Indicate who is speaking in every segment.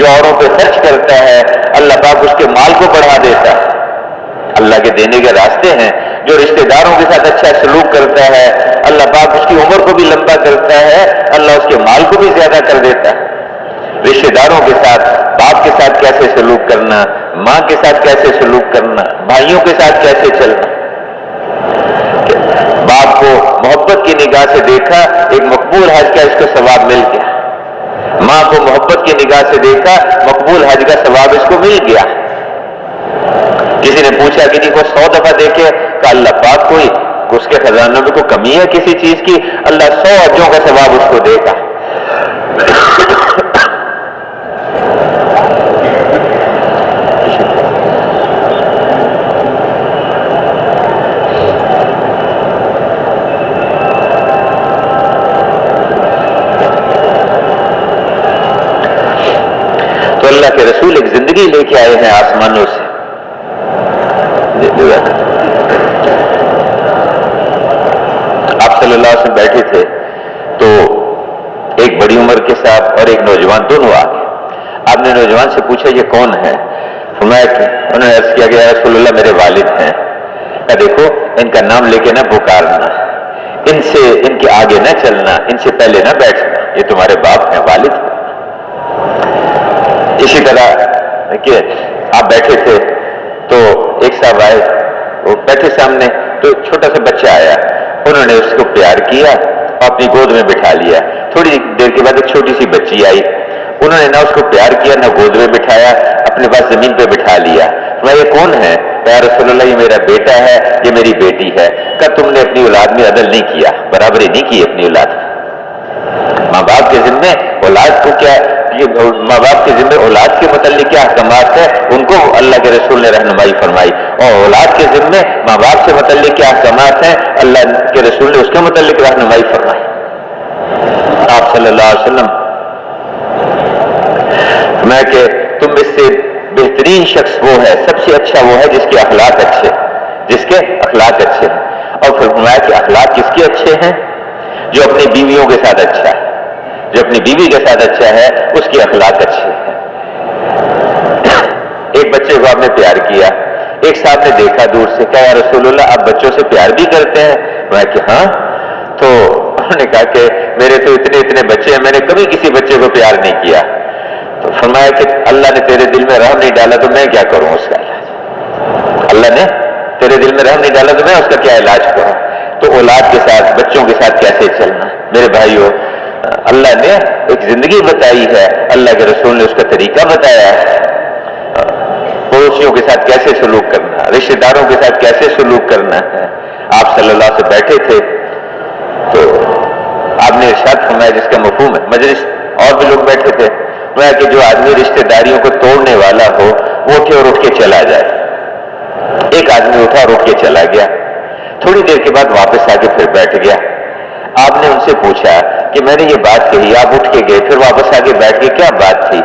Speaker 1: جو اوروں پہ خرچ کرتا ہے اللہ پاک اس کے مال کو بڑھا دیتا ہے۔ اللہ کے دینے کے راستے ہیں۔ جو رشتہ داروں کے ساتھ اچھا سلوک کرتا ہے اللہ پاک اس کی عمر کو بھی لمبا کرتا ہے، اللہ اس کے مال کو بھی زیادہ کر دیتا ہے۔ رشتہ داروں کے ساتھ، باپ کے ساتھ کیسے سلوک کرنا، ماں کے ساتھ کیسے سلوک کرنا، بھائیوں کے ساتھ کیسے چلنا۔ باپ کو محبت کی نگاہ سے دیکھا، ایک مقبول حج کا اس کو ثواب مل گیا۔ ماں کو محبت کی نگاہ سے دیکھا، مقبول حج کا ثواب اس کو مل گیا۔ کسی نے پوچھا کہ کو 100 دفعہ دیکھے، کہ اللہ پاک کوئی اس کے خزانوں میں کوئی کمی ہے کسی چیز کی؟ اللہ 100 حجوں کا ثواب اس کو دے گا۔ تو اللہ کے رسول ایک زندگی لے کے آئے ہیں آسمانوں سے۔ آپ صلی اللہ علیہ وسلم بیٹھے تھے تو ایک بڑی عمر کے صاحب اور ایک نوجوان دونوں آ گئے۔ آپ نے نوجوان سے پوچھا یہ کون ہے؟ فرمایا کہ انہوں نے عرض کیا کہ یا رسول اللہ میرے والد ہیں۔ کہ دیکھو ان کا نام لے کے نہ پکارنا، ان سے ان کے آگے نہ چلنا، ان سے پہلے نہ بیٹھنا، یہ تمہارے باپ ہیں، والد ہیں۔ اسی طرح کہ آپ بیٹھے تھے تو ایک صاحب آئے، وہ بیٹھے سامنے تو ایک چھوٹا سا بچہ آیا، انہوں نے اس کو پیار کیا اور اپنی گود میں بٹھا لیا۔ تھوڑی دیر کے بعد ایک چھوٹی سی بچی آئی، انہوں نے نہ اس کو پیار کیا نہ گود میں بٹھایا، اپنے پاس زمین پہ بٹھا لیا۔ میں یہ کون ہے؟ یا رسول اللہ یہ میرا بیٹا ہے، یہ میری بیٹی ہے۔ کہ تم نے اپنی اولاد میں عدل نہیں کیا، برابری نہیں کی اپنی اولاد میں۔ ماں باپ کے ذمے اولاد کو کیا، ماں باپ کے ذمہ اولاد کے متعلق کیا احکامات ہیں ان کو اللہ کے رسول نے رہنمائی فرمائی، اور اولاد کے ذمہ ماں باپ سے متعلق کیا احکامات ہیں اللہ کے رسول نے اس کے متعلق رہنمائی فرمائی۔ آپ صلی اللہ علیہ وسلم میں کہ تم اس سے بہترین شخص وہ ہے، سب سے اچھا وہ ہے جس کے اخلاق اچھے، جس کے اخلاق اچھے ہیں۔ اور پھر فرمایا کہ اخلاق کس کے اچھے ہیں؟ جو اپنی بیویوں کے ساتھ اچھا ہے، جو اپنی بیوی کے ساتھ اچھا ہے اس کے اخلاق اچھے ہیں۔ ایک بچے کو آپ نے پیار کیا، ایک صاحب نے دیکھا دور سے، کہا یا رسول اللہ آپ بچوں سے پیار بھی کرتے ہیں؟ میں کہ ہاں۔ تو انہوں نے کہا کہ میرے تو اتنے بچے ہیں، میں نے کبھی کسی بچے کو پیار نہیں کیا۔ تو فرمایا کہ اللہ نے تیرے دل میں رحم نہیں ڈالا تو میں کیا کروں اس کا علاج؟ اللہ نے تیرے دل میں رحم نہیں ڈالا تو میں اس کا کیا علاج کروں؟ تو اولاد کے ساتھ، بچوں کے ساتھ کیسے چلنا؟ میرے بھائیوں، اللہ نے ایک زندگی بتائی ہے، اللہ کے رسول نے اس کا طریقہ بتایا ہے۔ پڑوسیوں کے ساتھ کیسے سلوک کرنا، رشتہ داروں کے ساتھ کیسے سلوک کرنا ہے۔ آپ صلی اللہ سے بیٹھے تھے تو آپ نے ارشاد فرمایا جس کا مفہوم ہے، مجلس اور بھی لوگ بیٹھے تھے، فرمایا کہ جو آدمی رشتہ داریوں کو توڑنے والا ہو وہ اٹھے اور اٹھ کے چلا جائے۔ ایک آدمی اٹھا اور اٹھ کے چلا گیا، تھوڑی دیر کے بعد واپس آ کے پھر بیٹھ گیا۔ آپ نے ان سے پوچھا کہ میں نے یہ بات کہی، آپ اٹھ کے گئے پھر واپس آ کے بیٹھ گئے، کیا بات تھی؟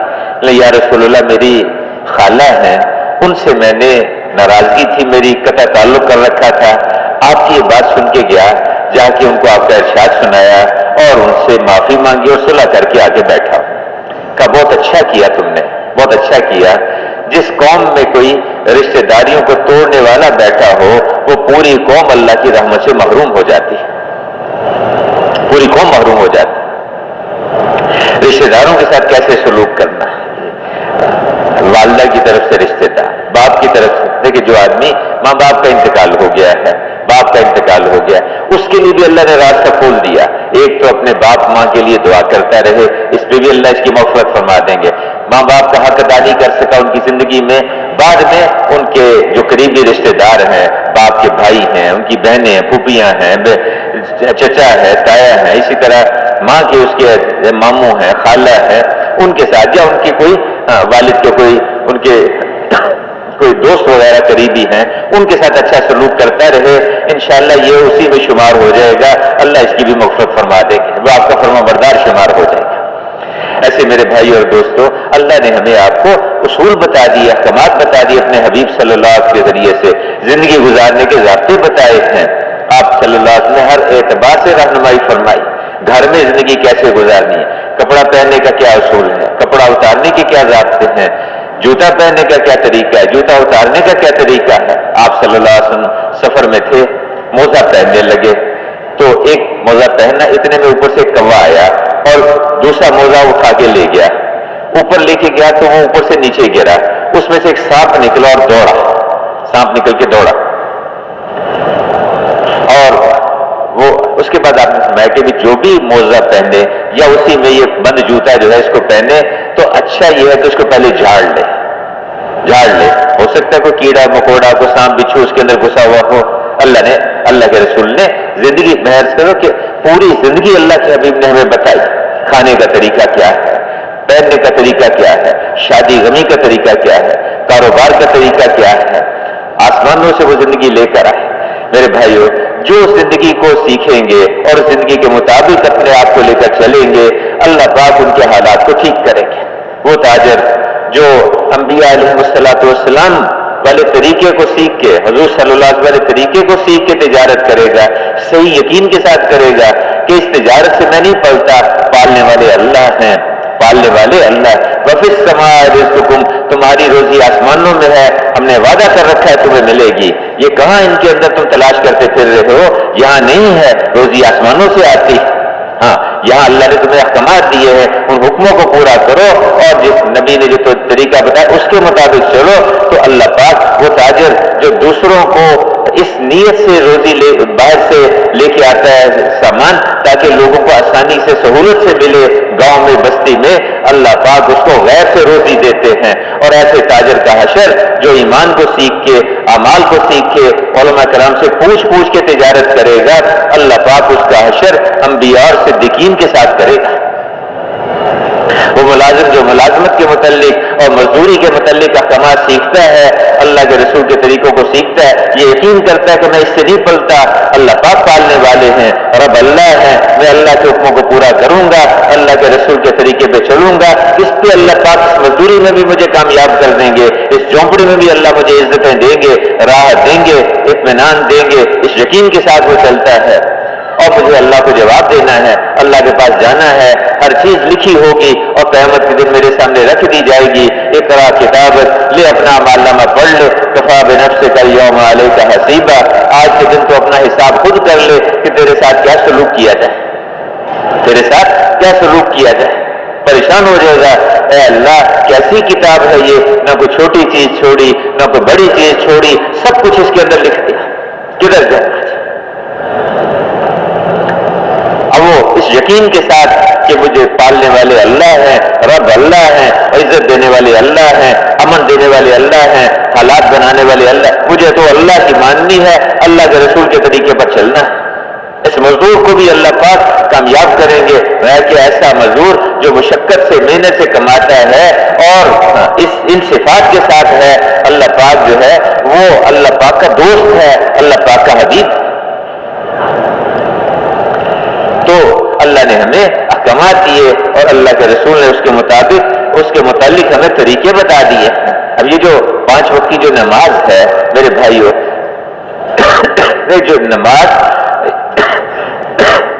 Speaker 1: یا رسول اللہ میری خالہ ہیں، ان سے میں نے ناراضگی تھی، میری قطع تعلق کر رکھا تھا، آپ کی یہ بات سن کے گیا، جا کے ان کو آپ کا ارشاد سنایا اور ان سے معافی مانگی اور صلح کر کے آگے بیٹھا۔ کہا بہت اچھا کیا تم نے، بہت اچھا کیا۔ جس قوم میں کوئی رشتہ داریوں کو توڑنے والا بیٹھا ہو وہ پوری قوم اللہ کی رحمت سے محروم ہو جاتی ہے، پوری قوم محروم ہو جاتی ہے۔ رشتہ داروں کے ساتھ کیسے سلوک کرنا ہے؟ والدہ کی طرف سے رشتہ دار، باپ کی طرف سے، دیکھیں جو آدمی ماں باپ کا انتقال ہو گیا ہے، باپ کا انتقال ہو گیا، اس کے لیے بھی اللہ نے راستہ کھول دیا۔ ایک تو اپنے باپ ماں کے لیے دعا کرتا رہے، اس پہ بھی اللہ اس کی مغفرت فرما دیں گے۔ ماں باپ کا حق ادا نہیں کر سکا ان کی زندگی میں، بعد میں ان کے جو قریبی رشتہ دار ہیں، باپ کے بھائی ہیں، ان کی بہنیں ہیں، پھوپھیاں ہیں، چچا ہے، تایا ہے، اسی طرح ماں کے اس کے ماموں ہیں، خالہ ہے، ان کے ساتھ، یا ان کی کوئی والد کے کوئی ان کے کوئی دوست وغیرہ قریبی ہیں، ان کے ساتھ اچھا سلوک کرتا رہے، انشاءاللہ یہ اسی میں شمار ہو جائے گا، اللہ اس کی بھی مغفرت فرما دے گا، وہ آپ کا فرما بردار شمار ہو جائے گا۔ ایسے میرے بھائی اور دوستو، اللہ نے ہمیں آپ کو اصول بتا دیے، احکامات بتا دیے، اپنے حبیب صلی اللہ علیہ وسلم کے ذریعے سے زندگی گزارنے کے ضابطے بتائے ہیں۔ آپ صلی اللہ علیہ وسلم نے ہر اعتبار سے رہنمائی فرمائی، گھر میں زندگی کیسے گزارنی ہے، کپڑا پہننے کا کیا اصول ہے، کپڑا اتارنے کے کیا ضابطے ہیں، جوتا پہننے کا کیا طریقہ ہے، جوتا اتارنے کا کیا طریقہ ہے۔ آپ صلی اللہ علیہ وسلم سفر میں تھے، موزہ پہننے لگے تو ایک موزہ پہننا، اتنے میں اوپر سے ایک کوا آیا اور دوسرا موزہ اٹھا کے لے گیا، اوپر لے کے گیا تو وہ اوپر سے نیچے گرا، اس میں سے ایک سانپ نکلا اور دوڑا، سانپ نکل کے دوڑا، اور وہ اس کے بعد آپ نے فرمایا کہ جو بھی موزہ پہنے یا اسی میں یہ بند جوتا جو ہے اس کو پہنے تو اچھا یہ ہے کہ اس کو پہلے جھاڑ لے، ہو سکتا ہے کوئی کیڑا مکوڑا کوئی سانپ بچھو اس کے اندر گھسا ہوا ہو۔ اللہ کے رسول نے زندگی محض کرو کہ پوری زندگی اللہ کے حبیب نے ہمیں بتائی، کھانے کا طریقہ کیا ہے، پہننے کا طریقہ کیا ہے، شادی غمی کا طریقہ کیا ہے، کاروبار کا طریقہ کیا ہے، آسمانوں سے وہ زندگی لے کر آئے۔ میرے بھائیو، جو زندگی کو سیکھیں گے اور زندگی کے مطابق اپنے آپ کو لے کر چلیں گے، اللہ پاک ان کے حالات کو ٹھیک کریں گے۔ وہ تاجر جو انبیاء علیہ السلام والے طریقے کو سیکھ کے، حضور صلی اللہ علیہ وسلم والے طریقے کو سیکھ کے تجارت کرے گا، صحیح یقین کے ساتھ کرے گا کہ اس تجارت سے میں نہیں پلتا، پالنے والے اللہ ہیں، پالنے والے اللہ۔ وفی السماء رزقکم، تمہاری روزی آسمانوں میں ہے، ہم نے وعدہ کر رکھا ہے تمہیں ملے گی۔ یہ کہاں ان کے اندر تم تلاش کرتے پھر رہے ہو، یہاں نہیں ہے، روزی آسمانوں سے آتی۔ ہاں، یہاں اللہ نے تمہیں احکامات دیے ہیں، ان حکموں کو پورا کرو اور جس نبی نے جو طریقہ بتایا اس کے مطابق چلو، تو اللہ پاک وہ تاجر جو دوسروں کو اس نیت سے روزی باہر سے لے کے آتا ہے سامان تاکہ لوگوں کو آسانی سے سہولت سے ملے، گاؤں میں بستی میں اللہ پاک اس کو غیر سے روزی دیتے ہیں۔ اور ایسے تاجر کا حشر جو ایمان کو سیکھ کے، اعمال کو سیکھ کے، علماء کرام سے پوچھ کے تجارت کرے گا، اللہ پاک اس کا حشر انبیاء اور صدیقین کے ساتھ کرے گا۔ وہ ملازم جو ملازمت کے متعلق اور مزدوری کے متعلق احکامات سیکھتا ہے، اللہ کے رسول کے طریقوں کو سیکھتا ہے، یہ یقین کرتا ہے کہ میں اس سے نہیں پلتا، اللہ پاک پالنے والے ہیں، رب اللہ ہے، میں اللہ کے حکموں کو پورا کروں گا، اللہ کے رسول کے طریقے پہ چلوں گا، اس پہ اللہ پاک اس مزدوری میں بھی مجھے کامیاب کر دیں گے، اس جھونپڑی میں بھی اللہ مجھے عزتیں دیں گے، راحت دیں گے، اطمینان دیں گے، اس یقین کے ساتھ وہ چلتا ہے۔ اور مجھے اللہ کو جواب دینا ہے، اللہ کے پاس جانا ہے، ہر چیز لکھی ہوگی اور قیامت کے دن میرے سامنے رکھ دی جائے گی۔ اقرا کتابت، لے اپنا اعمالنامہ پڑھ لے، کفا بنفسک الیوم علیک حسیبا، آج کے دن تو اپنا حساب خود کر لے کہ تیرے ساتھ کیا سلوک کیا جائے، تیرے ساتھ کیا سلوک کیا جائے۔ پریشان ہو جائے گا، اے اللہ کیسی کتاب ہے یہ، نہ کوئی چھوٹی چیز چھوڑی نہ کوئی بڑی چیز چھوڑی، سب کچھ اس کے اندر لکھ دیا، کدھر جائے۔ اب وہ اس یقین کے ساتھ کہ مجھے پالنے والے اللہ ہیں، رب اللہ ہیں، عزت دینے والے اللہ ہیں، امن دینے والے اللہ ہیں، حالات بنانے والے اللہ، مجھے تو اللہ کی ماننی ہے، اللہ کے رسول کے طریقے پر چلنا ہے۔ اس مزدور کو بھی اللہ پاک کامیاب کریں گے، کہ ایسا مزدور جو مشقت سے محنت سے کماتا ہے اور ان صفات کے ساتھ ہے، اللہ پاک جو ہے وہ اللہ پاک کا دوست ہے، اللہ پاک کا حبیب۔ تو اللہ نے ہمیں احکامات دیے اور اللہ کے رسول نے اس کے متعلق ہمیں طریقے بتا دیے۔ اب یہ جو 5 وقت کی جو نماز ہے میرے بھائیوں، جو نماز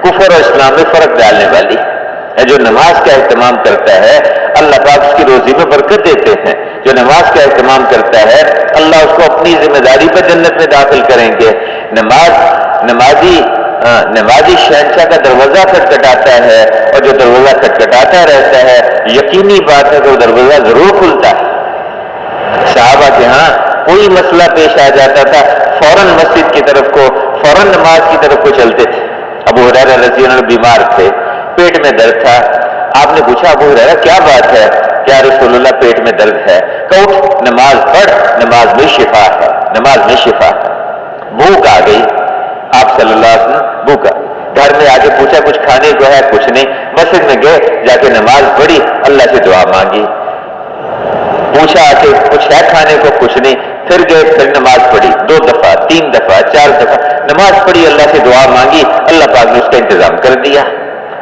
Speaker 1: کفر اور اسلام میں فرق ڈالنے والی ہے، جو نماز کا اہتمام کرتا ہے اللہ پاک اس کی روزی میں برکت دیتے ہیں، جو نماز کا اہتمام کرتا ہے اللہ اس کو اپنی ذمہ داری پر جنت میں داخل کریں گے۔ نمازی شہنشاہ کا دروازہ کھٹکھٹاتا ہے اور جو دروازہ کھٹکھٹاتا رہتا ہے یقینی بات ہے کہ وہ دروازہ ضرور کھلتا ہے۔ صحابہ کے ہاں کوئی مسئلہ پیش آ جاتا تھا فوراً مسجد کی طرف کو، فوراً نماز کی طرف کو چلتے تھے۔ ابو ہریرہ رضی اللہ عنہ بیمار تھے، پیٹ میں درد تھا، آپ نے پوچھا ابو ہریرہ کیا بات ہے؟ کیا رسول اللہ پیٹ میں درد ہے؟ کہ اٹھ نماز پڑھ، نماز میں شفا ہے، نماز میں شفا ہے۔ بھوک آ گئی، آپ صلی اللہ علیہ وسلم بھوکا، گھر میں آ کے پوچھا کچھ کھانے کو ہے؟ کچھ نہیں۔ مسجد میں گئے، جا کے نماز پڑھی، اللہ سے دعا مانگی، پوچھا آ کے کچھ ہے کھانے کو؟ کچھ نہیں۔ پھر گئے، پھر نماز پڑھی 2 دفعہ 3 دفعہ 4 دفعہ نماز پڑھی، اللہ سے دعا مانگی، اللہ پاک نے اس کا انتظام کر دیا۔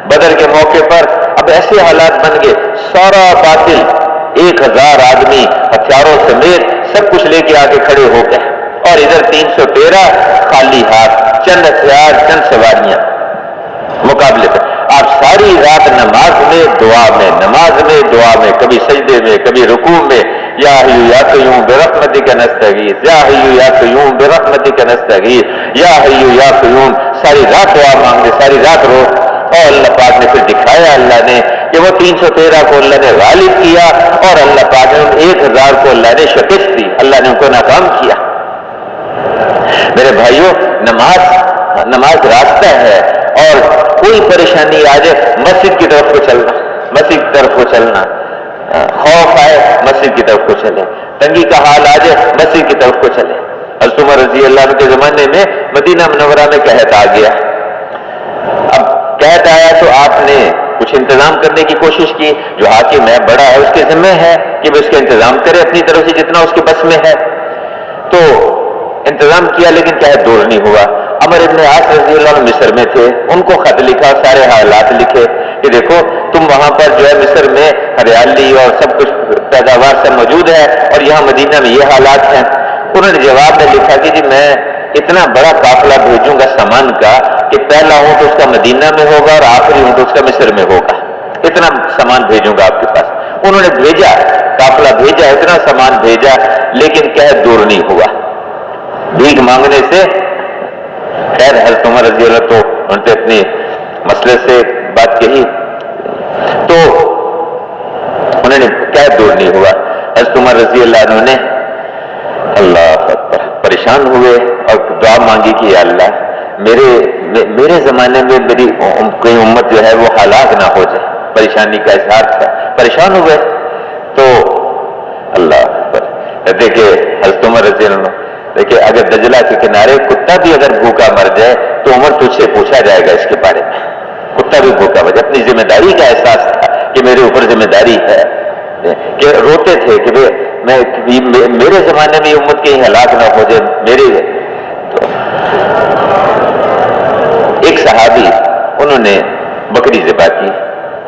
Speaker 1: بدر کے موقع پر اب ایسے حالات بن گئے، سارا باطل 1000 آدمی ہتھیاروں سمیت سب کچھ لے کے آ کے کھڑے ہو گئے، اور ادھر 313 خالی ہاتھ، چند ہتھیار چند سواریاں مقابلے پر۔ آپ ساری رات نماز میں دعا میں کبھی سجدے میں کبھی رکوع میں یا حی یا قیوم برحمتک نستغیث یا حی یا قیوم برحمتک نستغیث یا حی یا قیوم ساری رات دعا مانگتے، ساری رات رو، اور اللہ پاک نے پھر دکھایا اللہ نے کہ وہ 313 کو اللہ نے غالب کیا اور اللہ پاک نے ان 1000 کو اللہ نے شکست دی، اللہ نے ان کو ناکام کیا۔ میرے بھائیوں، نماز راستہ ہے، اور کوئی پریشانی آ جائے مسجد کی طرف کو چلنا، خوف آئے مسجد کی طرف کو چلے، تنگی کا حال آ جائے مسجد کی طرف کو چلے۔ حضرت عمر رضی اللہ عنہ کے زمانے میں مدینہ منورہ میں قحط آ گیا۔ اب قحط آیا تو آپ نے کچھ انتظام کرنے کی کوشش کی، جو حاکم ہے بڑا ہے اس کے ذمہ ہے کہ وہ اس کا انتظام کرے اپنی طرف سے جتنا اس کے بس میں ہے، تو انتظام کیا لیکن قحط دور نہیں ہوا۔ عمر ابن عاص رضی اللہ عنہ مصر میں تھے، ان کو خط لکھا، سارے حالات لکھے کہ دیکھو تم وہاں پر جو ہے مصر میں ہریالی اور سب کچھ پیداوار سب موجود ہے، اور یہاں مدینہ میں یہ حالات ہیں۔ انہوں نے جواب میں لکھا کہ جی میں اتنا بڑا قافلہ بھیجوں گا سامان کا کہ پہلا ہوں تو اس کا مدینہ میں ہوگا اور آخری ہوں تو اس کا مصر میں ہوگا، اتنا سامان بھیجوں گا آپ کے پاس۔ انہوں نے بھیجا، قافلہ بھیجا، اتنا سامان بھیجا، لیکن قحط دور نہیں ہوا۔ بھیک مانگنے سے خیر حضرت عمر رضی اللہ تو انہوں نے اپنی مسئلے سے بات کہی تو انہوں نے قحط دور نہیں ہوا۔ حضرت عمر رضی اللہ عنہ نے اللہ اکبر پریشان ہوئے اور دعا مانگی کہ یا اللہ میرے زمانے میں میری کوئی امت جو ہے وہ ہلاک نہ ہو جائے، پریشانی کا اظہار تھا، پریشان ہوئے تو اللہ اکبر دیکھے حضرت عمر رضی اللہ عنہ دیکھیں اگر دجلہ کے کنارے کتا بھی اگر بھوکا مر جائے تو عمر تجھ سے پوچھا جائے گا اس کے بارے میں، کتا بھی بھوکا مر جائے، اپنی ذمہ داری کا احساس تھا کہ میرے اوپر ذمہ داری ہے، کہ روتے تھے کہ میرے زمانے میں امت کہیں ہلاک نہ ہو جائے میرے۔ تو ایک صحابی انہوں نے بکری ذبح کی،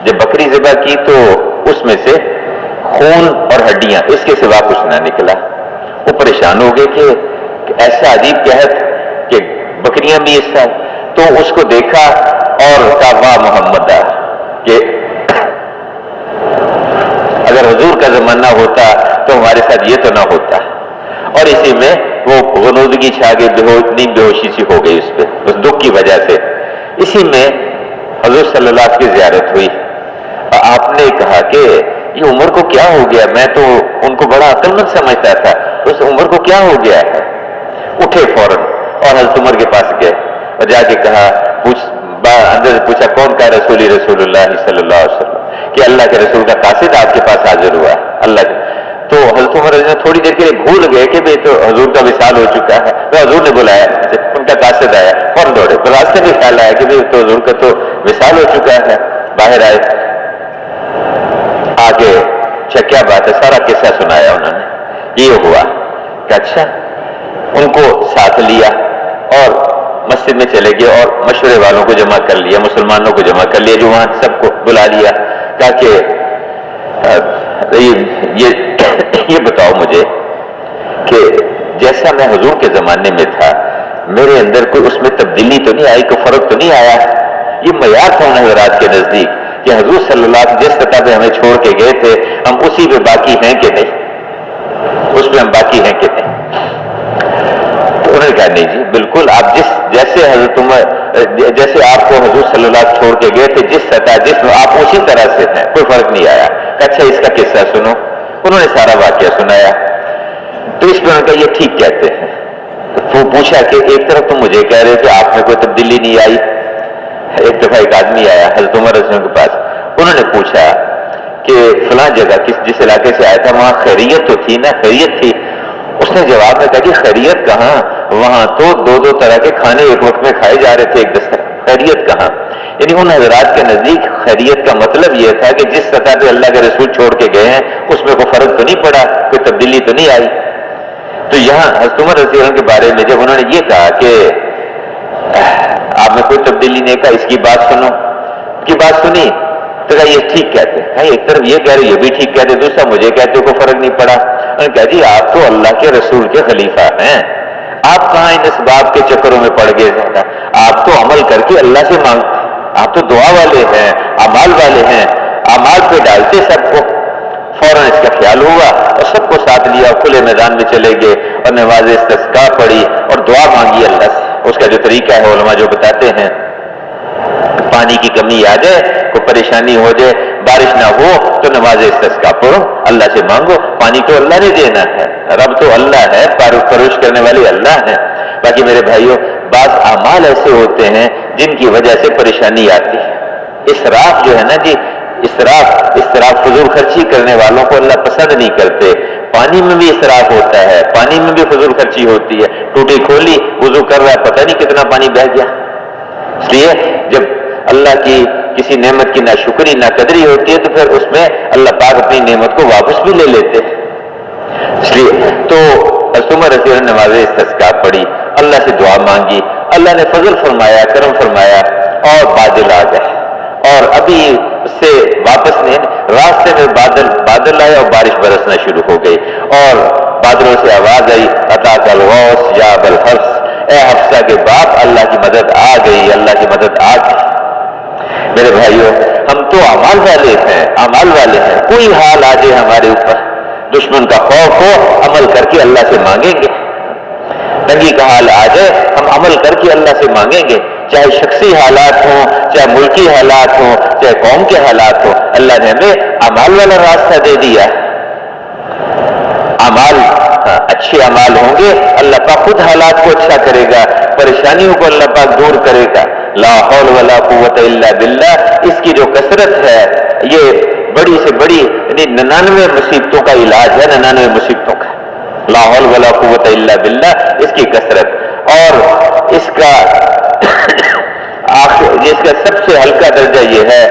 Speaker 1: جب بکری ذبح کی تو اس میں سے خون اور ہڈیاں، اس کے سوا کچھ نہ نکلا۔ وہ پریشان ہو گئے کہ ایسا عجیب قحط کہ بکریاں بھی اس طرح، تو اس کو دیکھا اور کہا واہ محمد، کہ اگر حضور کا زمانہ ہوتا تو ہمارے ساتھ یہ تو نہ ہوتا۔ اور اسی میں وہ غنودگی چھا گئی، نیند بےہوشی سی ہو گئی اس پہ، اس دکھ کی وجہ سے۔ اسی میں حضور صلی اللہ علیہ وسلم کی زیارت ہوئی، آپ نے کہا کہ یہ عمر کو کیا ہو گیا، میں تو ان کو بڑا عقل مند سمجھتا تھا، اس عمر کو کیا ہو گیا ہے؟ اٹھے فوراً اور حضرت عمر کے پاس گئے اور جا کے کہا، اندر سے پوچھا کون کا رسول اللہ صلی اللہ علیہ وسلم، کہ اللہ کے رسول کا قاصد آپ کے پاس حاضر ہوا اللہ کے۔ تو حضرت عمر تھوڑی دیر کے لیے بھول گئے کہ بھئی تو حضور کا وصال ہو چکا ہے، تو حضور نے بلایا، ان کا قاصد آیا، فوراً دوڑے، راستے میں خیال آیا کہ بھئی تو حضور کا تو وصال ہو چکا ہے، باہر آئے، آگے کیا بات ہے، سارا قصہ سنایا انہوں نے، یہ ہوا کہ اچھا، ان کو ساتھ لیا اور مسجد میں چلے گئے اور مشورے والوں کو جمع کر لیا، مسلمانوں کو جمع کر لیا، جو وہاں سب کو بلا لیا، کہا کہ یہ بتاؤ مجھے کہ جیسا میں حضور کے زمانے میں تھا میرے اندر کوئی اس میں تبدیلی تو نہیں آئی، کوئی فرق تو نہیں آیا؟ یہ معیار تھا ان حضرات کے نزدیک کہ حضور صلی اللہ علیہ وسلم جس سطح پہ ہمیں چھوڑ کے گئے تھے ہم اسی پہ باقی ہیں کہ نہیں، اس پہ ہم باقی ہیں کہ نہیں؟ تو انہوں نے کہا نہیں جی بالکل، آپ جیسے حضرت عمر جیسے آپ کو حضور صلی اللہ علیہ وسلم چھوڑ کے گئے تھے، جس سطح جس میں آپ اسی طرح سے ہیں، کوئی فرق نہیں آیا۔ اچھا اس کا قصہ سنو، انہوں نے سارا واقعہ سنایا، تو اس پہ انہوں نے کہا یہ ٹھیک کہتے ہیں۔ تو پوچھا کہ ایک طرف تو مجھے کہہ رہے کہ آپ میں کوئی تبدیلی نہیں آئی، ایک دفعہ ایک آدمی آیا حضرت عمر رضی اللہ عنہ کے پاس، انہوں نے پوچھا کہ فلاں جگہ جس علاقے سے آیا تھا وہاں خیریت تو تھی نا، خیریت تھی؟ اس نے جواب میں کہا کہ خیریت کہاں، وہاں تو دو طرح کے کھانے ایک وقت میں کھائے جا رہے تھے ایک دستر، خیریت کہاں؟ یعنی ان حضرات کے نزدیک خیریت کا مطلب یہ تھا کہ جس سطح پہ اللہ کے رسول چھوڑ کے گئے ہیں اس میں کوئی فرق تو نہیں پڑا، کوئی تبدیلی تو نہیں آئی۔ تو یہاں حضرت عمر رضی اللہ عنہ کے بارے میں جب انہوں نے یہ کہا کہ آپ میں کوئی تبدیلی نہیں، کہا اس کی بات سنو، کی بات سنی تو کہا یہ ٹھیک کہتے ہیں، ایک طرف یہ کہہ رہے یہ بھی ٹھیک کہتے، دوسرا مجھے کہتے کوئی فرق نہیں پڑا۔ انہوں نے کہا جی آپ تو اللہ کے رسول کے خلیفہ ہیں، آپ کہاں ان اسباب کے چکروں میں پڑ گئے زیادہ، آپ تو عمل کر کے اللہ سے مانگ، آپ تو دعا والے ہیں، اعمال والے ہیں، اعمال پہ ڈالتے سب کو۔ فوراً اس کا خیال ہوا اور سب کو ساتھ لیا اور کھلے میدان میں چلے گئے اور نماز استسقاء پڑھی اور دعا مانگی اللہ سے۔ اس کا جو طریقہ ہے علماء جو بتاتے ہیں، پانی کی کمی آ جائے، کوئی پریشانی ہو جائے، بارش نہ ہو تو نماز استسقاء پڑھو، اللہ سے مانگو۔ پانی تو اللہ نے دینا ہے، رب تو اللہ ہے، پرورش کرنے والے اللہ ہیں۔ باقی میرے بھائیوں، بعض اعمال ایسے ہوتے ہیں جن کی وجہ سے پریشانی آتی ہے۔ اسراف جو ہے نا جی، اسراف فضول خرچی کرنے والوں کو اللہ پسند نہیں کرتے۔ پانی میں بھی اسراف ہوتا ہے، پانی میں بھی فضول خرچی ہوتی ہے۔ ٹوٹی کھولی، وضو کر رہا ہے، پتہ نہیں کتنا پانی بہہ گیا۔ اس لیے جب اللہ کی کسی نعمت کی ناشکری ناقدری ہوتی ہے تو پھر اس میں اللہ پاک اپنی نعمت کو واپس بھی لے لیتے ہیں۔ اس لیے تو عمر رضی اللہ عنہ نے نماز استسقاء پڑھی، اللہ سے دعا مانگی، اللہ نے فضل فرمایا، کرم فرمایا اور بادل آ گئے۔ اور ابھی اس سے واپس نہیں، راستے میں بادل آئے اور بارش برسنا شروع ہو گئی، اور بادلوں سے آواز آئی، اتاک الغوث یا ابا الحفص، اے حفصہ کے باپ، اللہ کی مدد آ گئی، اللہ کی مدد آ گئی۔ میرے بھائیوں، ہم تو اعمال والے ہیں، کوئی حال آ جائے ہمارے اوپر، دشمن کا خوف ہو، عمل کر کے اللہ سے مانگیں گے۔ تنگی کا حال آ جائے، ہم عمل کر کے اللہ سے مانگیں گے، چاہے شخصی حالات ہوں، چاہے ملکی حالات ہوں، چاہے قوم کے حالات ہوں۔ اللہ نے ہمیں اعمال والا راستہ دے دیا۔ اچھے اعمال ہوں گے، اللہ پاک خود حالات کو اچھا کرے گا، پریشانیوں کو اللہ پاک دور کرے گا۔ لا حول ولا قوت الا باللہ، اس کی جو کثرت ہے یہ بڑی سے بڑی، یعنی 99 مصیبتوں کا علاج ہے، 99 مصیبتوں کا۔ لا حول ولا قوت الا باللہ، اس کی کثرت، اور اس کا سب سے ہلکا درجہ یہ ہے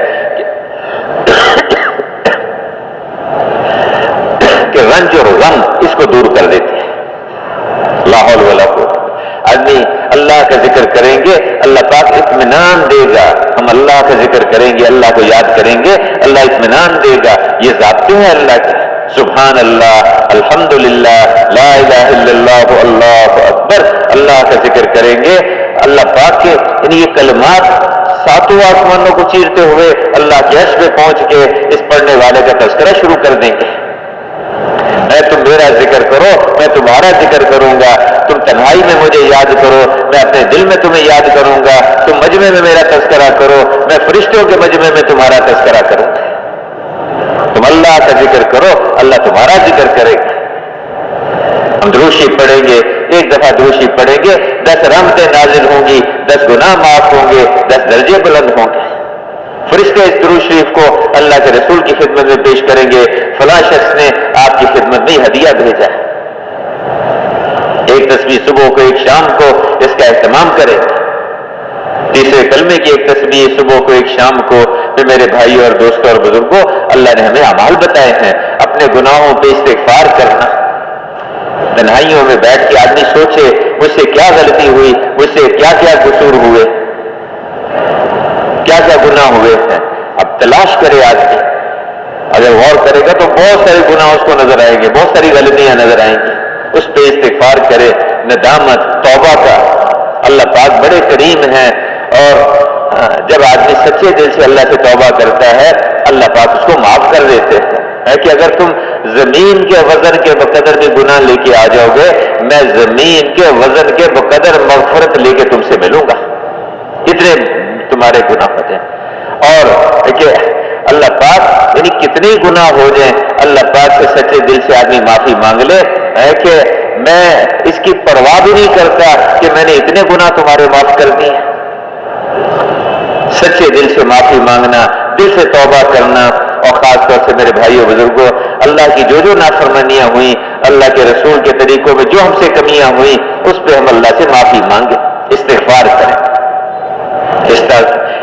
Speaker 1: کہ رنج اور غم اس کو دور کر دیتے ہیں۔ لا حول ولا قوت۔ آدمی اللہ کا ذکر کریں گے، اللہ پاک اطمینان دے گا۔ ہم اللہ کا ذکر کریں گے، اللہ کو یاد کریں گے، اللہ اطمینان دے گا۔ یہ ضابطے ہیں اللہ کے، سبحان اللہ، الحمدللہ، لا الہ الا اللہ، اللہ اکبر۔ اللہ کا ذکر کریں گے، اللہ پاک کے یعنی یہ کلمات ساتوں آسمانوں کو چیرتے ہوئے اللہ کے عرش پہ پہنچ کے اس پڑھنے والے کا تذکرہ شروع کر دیں گے۔ میں تم میرا ذکر کرو، میں تمہارا ذکر کروں گا، تم تنہائی میں مجھے یاد کرو، میں اپنے دل میں تمہیں یاد کروں گا، تم مجمع میں میرا تذکرہ کرو، میں فرشتوں کے مجمع میں تمہارا تذکرہ کروں گا۔ تم اللہ کا ذکر کرو، اللہ تمہارا ذکر کرے گا۔ ہم دروشی پڑھیں گے، ایک دفعہ دروشی پڑھیں گے، 10 رحمتیں نازل ہوں گی، 10 گناہ معاف ہوں گے، 10 درجے بلند ہوں گے۔ فرشتے اس درود شریف کو اللہ کے رسول کی خدمت میں پیش کریں گے، فلاں شخص نے آپ کی خدمت میں ہدیہ بھیجا، ایک تسبیح صبح کو ایک شام کو اس کا اہتمام کرے۔ تیسرے کلمے کی ایک تسبیح صبح کو ایک شام کو۔ میرے بھائیوں اور دوستوں اور بزرگوں، اللہ نے ہمیں اعمال بتائے ہیں، اپنے گناہوں پہ استغفار کرنا، تنہائیوں میں بیٹھ کے آدمی سوچے مجھ سے کیا غلطی ہوئی، مجھ سے کیا کیا قصور ہوئے، کیا کیا گناہ ہوئے ہیں۔ اب تلاش کرے آدمی، اگر غور کرے گا تو بہت سارے گناہ اس کو نظر آئیں گے، بہت ساری غلطیاں نظر آئیں گی، اس پہ استغفار کرے، ندامت، توبہ کا۔ اللہ پاک بڑے کریم ہیں، اور جب آدمی سچے دل سے اللہ سے توبہ کرتا ہے اللہ پاک اس کو معاف کر دیتے ہیں۔ کہ اگر تم زمین کے وزن کے بقدر بھی گناہ لے کے آ جاؤ گے، میں زمین کے وزن کے بقدر مغفرت لے کے تم سے ملوں گا، اتنے تمہارے گناہ ہوتے ہیں۔ اور کہ اللہ پاک یعنی کتنے گناہ ہو جائیں، اللہ پاک سے سچے دل سے آدمی معافی مانگ لے، ہے کہ میں اس کی پرواہ بھی نہیں کرتا کہ میں نے اتنے گناہ تمہارے معاف کر دیے۔ سچے دل سے معافی مانگنا، دل سے توبہ کرنا، اور خاص طور سے میرے بھائیوں بزرگوں، اللہ کی جو نافرمانیاں ہوئیں، اللہ کے رسول کے طریقوں میں جو ہم سے کمیاں ہوئیں، اس پہ ہم اللہ سے معافی مانگیں، استغفار کریں،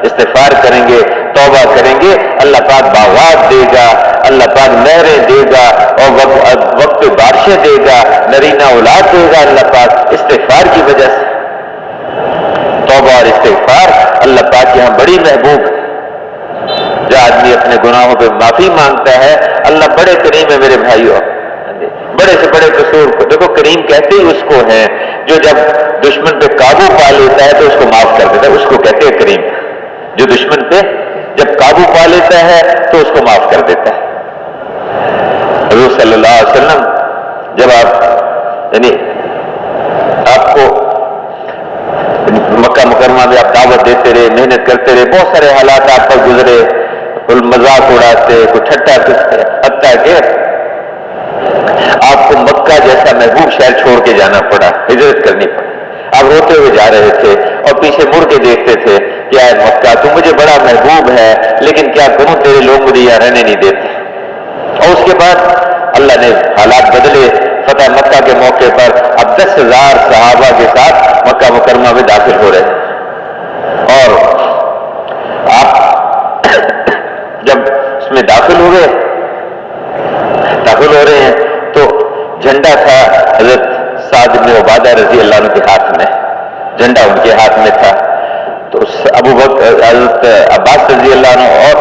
Speaker 1: استغفار کریں گے، توبہ کریں گے، اللہ پاک باغات دے گا، اللہ پاک نہریں دے گا، اور وقت پہ بارشیں دے گا، نرینہ اولاد دے گا اللہ پاک استغفار کی وجہ سے۔ توبہ اور استغفار اللہ پاک کے یہاں بڑی محبوب ہے۔ جو آدمی اپنے گناہوں پہ معافی مانگتا ہے اللہ بڑے کریم ہے میرے بھائیوں، بڑے سے بڑے قصور کو دیکھو کریم کہتے ہی اس کو ہے جو جب دشمن پہ قابو پا لیتا ہے تو اس کو معاف کر دیتا ہے، اس کو کہتے ہیں کریم۔ جو دشمن پہ جب قابو پا لیتا ہے تو اس کو معاف کر دیتا ہے. حضور صلی اللہ علیہ وسلم جب آپ کو مکہ مکرمہ میں آپ دعوت دیتے رہے، محنت کرتے رہے، بہت سارے حالات آپ پر گزرے، کوئی مذاق اڑاتے، کوئی ٹھٹا کرتے، حتیٰ کہ آپ کو مکہ جیسا محبوب شہر چھوڑ کے جانا پڑا، ہجرت کرنی پڑی. آپ روتے ہوئے جا رہے تھے اور پیچھے مڑ کے دیکھتے تھے کہ اے مکہ تو مجھے بڑا محبوب ہے، لیکن کیا کروں تیرے لوگ مجھے یہاں رہنے نہیں دیتے. اور اس کے بعد اللہ نے حالات بدلے. فتح مکہ کے موقع پر اب 10,000 صحابہ کے ساتھ مکہ مکرمہ میں داخل ہو رہے ہیں. اور آپ جب اس میں داخل ہو رہے ہیں تو جھنڈا تھا حضرت سعد بن عبادہ رضی اللہ عنہ کے ہاتھ میں، جھنڈا ان کے ہاتھ میں تھا. تو ابو بکر حضرت عباس رضی اللہ عنہ اور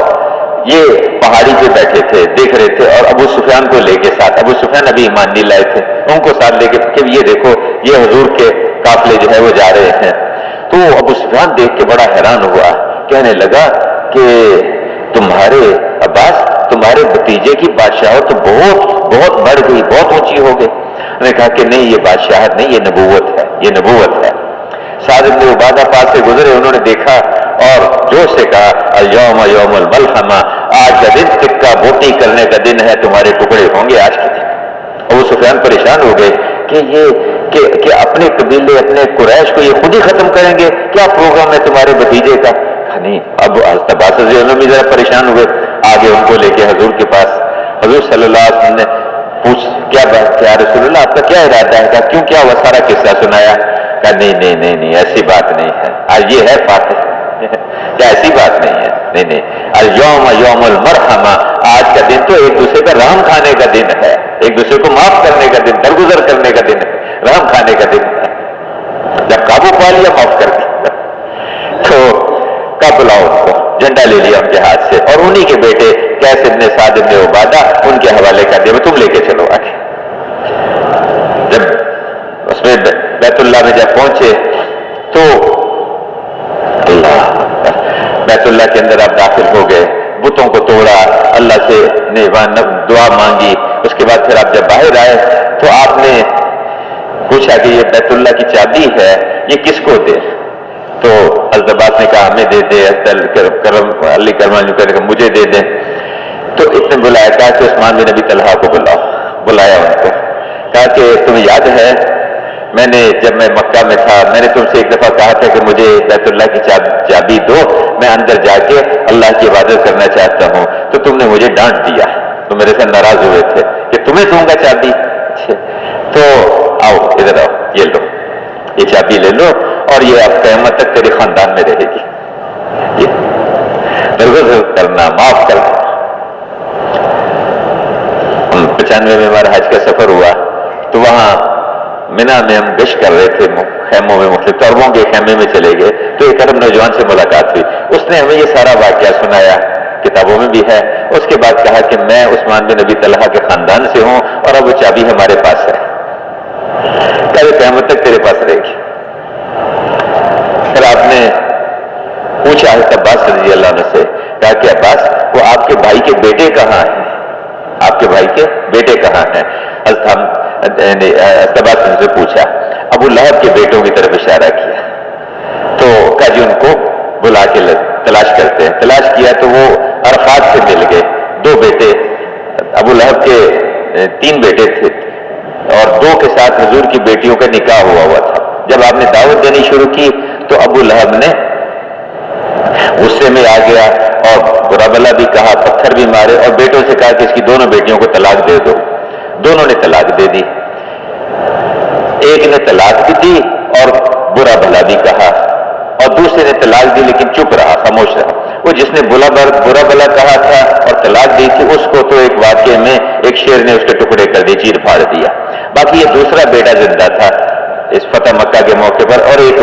Speaker 1: یہ پہاڑی پہ بیٹھے تھے، دیکھ رہے تھے، اور ابو سفیان کو لے کے ساتھ، ابو سفیان ابھی ایمان نہیں لائے تھے، ان کو ساتھ لے کے کہ یہ دیکھو یہ حضور کے قافلے جو ہے وہ جا رہے ہیں. تو ابو سفیان دیکھ کے بڑا حیران ہوا، کہنے لگا کہ تمہارے عباس، تمہارے بھتیجے کی بادشاہت تو بہت بہت بڑھ گئی، بہت اونچی ہو گئی. انہوں نے کہا کہ نہیں، یہ بادشاہت نہیں، یہ نبوت ہے، یہ نبوت ہے. سعد بن عبادہ پاس سے گزرے، انہوں نے دیکھا اور جوش سے کہا اليوم یوم الملحمہ، آج کا دن ٹکا بوٹی کرنے کا دن ہے، تمہارے ٹکڑے ہوں گے آج کے دن. ابو سفیان پریشان ہو گئے کہ اپنے قبیلے، اپنے قریش کو یہ خود ہی ختم کریں گے، کیا پروگرام ہے تمہارے بھتیجے کا؟ نہیں. اب عباس رضی اللہ عنہ بھی ذرا پریشان ہوئے، آگے ان کو لے کے حضور کے پاس. حضور صلی اللہ علیہ وسلم نے پوچھ کیا بات، کیا رسول اللہ آپ کا کیا ارادہ ہے؟ کہا کیوں، کیا وہ سارا قصہ سنایا؟ کہا نہیں ایسی بات نہیں ہے، آج یہ ہے فاتح. کیا ایسی بات نہیں ہے؟ نہیں. اليوم یوم المرحمہ، آج کا دن تو ایک دوسرے کا رحم کھانے کا دن ہے، ایک دوسرے کو معاف کرنے کا دن، درگزر کرنے کا دن ہے، رحم کھانے کا دن ہے. جب قابو پا لیا معاف کر دیا. تو کب بلاؤ ان کو، جھنڈا لے لیا ان کے ہاتھ سے، اور انہی کے بیٹے قیس بن سعد بن عبادہ ان کے حوالے کر دیا، تم لے کے چلو آگے. جب اس میں بیت اللہ میں جب پہنچے تو بیت اللہ کے اندر آپ داخل ہو گئے، بتوں کو توڑا، اللہ سے دعا مانگی. اس کے بعد پھر آپ جب باہر آئے تو آپ نے پوچھا کہ یہ بیت اللہ کی چابی ہے یہ کس کو دے؟ تو حضرت عباس نے کہا ہمیں دے دے، علی کرم مجھے دے دیں. تو اس نے بلایا، کہا کہ عثمان بن ابی طلحہ کو بلایا ان کو. کہا کہ تمہیں یاد ہے میں نے جب میں مکہ میں تھا، میں نے تم سے ایک دفعہ کہا تھا کہ مجھے بیت اللہ کی چابی دو، میں اندر جا کے اللہ کی عبادت کرنا چاہتا ہوں. تو تم نے مجھے ڈانٹ دیا، تو میرے سے ناراض ہوئے تھے کہ تمہیں دوں گا چابی. تو آؤ ادھر آؤ، یہ لو، یہ چابی لے لو، اور یہ اب قیامت تک تیرے خاندان میں رہے گی. یہ درگزر کرنا، معاف کرنا. 95 میں ہمارا حج کا سفر ہوا تو وہاں منا میں ہم گشت کر رہے تھے، خیموں میں، مختلف طربوں کے خیمے میں چلے گئے تو ایک عرب نوجوان سے ملاقات ہوئی. اس نے ہمیں یہ سارا واقعہ سنایا، کتابوں میں بھی ہے. اس کے بعد کہا کہ میں عثمان بن ابی طلحہ کے خاندان سے ہوں اور اب وہ چابی ہمارے پاس ہے، کل قیامت تک تیرے پاس رہے گی. پھر آپ نے پوچھا حضرت عباس رضی اللہ عنہ سے، کہا کہ عباس وہ آپ کے بھائی کے بیٹے کہاں ہیں؟ آپ کے بھائی کے بیٹے کہاں ہیں؟ حضرت عباس نے سے پوچھا. ابو لہب کے بیٹوں کی طرف اشارہ کیا. تو کہا جی ان کو بلا کے تلاش کرتے ہیں. تلاش کیا تو وہ عرفات سے مل گئے. 2 بیٹے، ابو لہب کے 3 بیٹے تھے اور 2 کے ساتھ حضور کی بیٹیوں کا نکاح ہوا تھا. جب آپ نے دعوت دینی شروع کی تو ابو لہب نے غصے میں آ گیا اور برا بلا بھی کہا، پتھر بھی مارے، اور بیٹوں سے کہا کہ اس کی دونوں بیٹیوں کو طلاق دے دو. دونوں نے طلاق دے دی. ایک نے طلاق بھی دی اور برا بلا بھی کہا، اور دوسرے نے طلاق دی لیکن چپ رہا، خاموش رہا. وہ جس نے برا بلا کہا تھا اور طلاق دی تھی اس کو تو ایک واقعے میں ایک شیر نے اس کے ٹکڑے کر دی، چیر پھاڑ دیا. باقی یہ دوسرا بیٹا زندہ تھا اس فتح مکہ کے موقع پر، اور ایک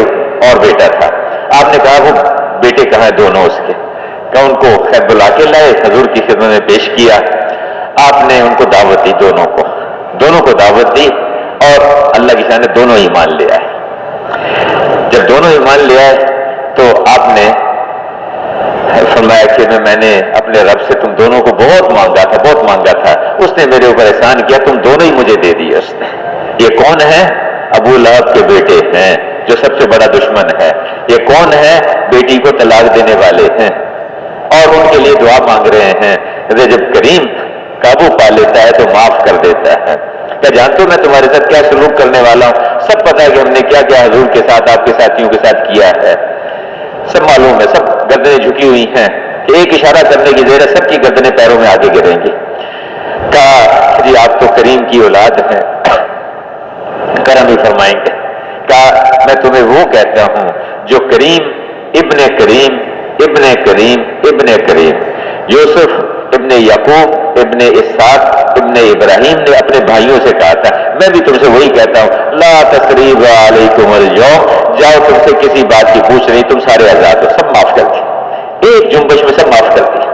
Speaker 1: اور بیٹا تھا. آپ نے کہا وہ بیٹے کہاں ہیں دونوں اس کے؟ کہ ان کو خیر بلا کے لائے، حضور کی خدمت میں پیش کیا. آپ نے ان کو دعوت دی، دونوں کو دعوت دی، اور اللہ کی شان نے دونوں ایمان لے آئے. جب دونوں ایمان لے آئے تو آپ نے فرمایا کہ میں نے اپنے رب سے تم دونوں کو بہت مانگا تھا، اس نے میرے اوپر احسان کیا، تم دونوں ہی مجھے دے دیے اس نے۔ یہ کون ہے؟ ابو لہب کے بیٹے ہیں جو سب سے بڑا دشمن ہے۔ یہ کون ہے؟ بیٹی کو طلاق دینے والے ہیں اور ان کے لیے دعا مانگ رہے ہیں کہ جب کریم قابو پا لیتا ہے تو معاف کر دیتا ہے۔ کیا جانتے ہو میں تمہارے ساتھ کیا سلوک کرنے والا ہوں؟ سب پتہ ہے کہ ہم نے کیا کیا حضور کے ساتھ، آپ کے ساتھیوں کے ساتھ کیا ہے، سب معلوم ہے، سب گردنیں جھکی ہوئی ہیں کہ ایک اشارہ کرنے کی دیر ہے سب کی گردنیں پیروں میں آگے گریں گی۔ کہا جی آپ تو کریم کی اولاد ہیں، کرم ہی فرمائیں گے۔ کہا میں تمہیں وہ کہتا ہوں جو کریم ابن کریم ابن کریم ابن کریم یوسف ابن یعقوب ابن اسحاق ابن ابراہیم نے اپنے بھائیوں سے کہا تھا، میں بھی تم سے وہی کہتا ہوں، لا تثریب علیکم اليوم، جاؤ تم سے کسی بات کی پوچھ نہیں، تم سارے آزاد ہو، سب معاف کر دی، ایک جنبش میں سب معاف کر دی۔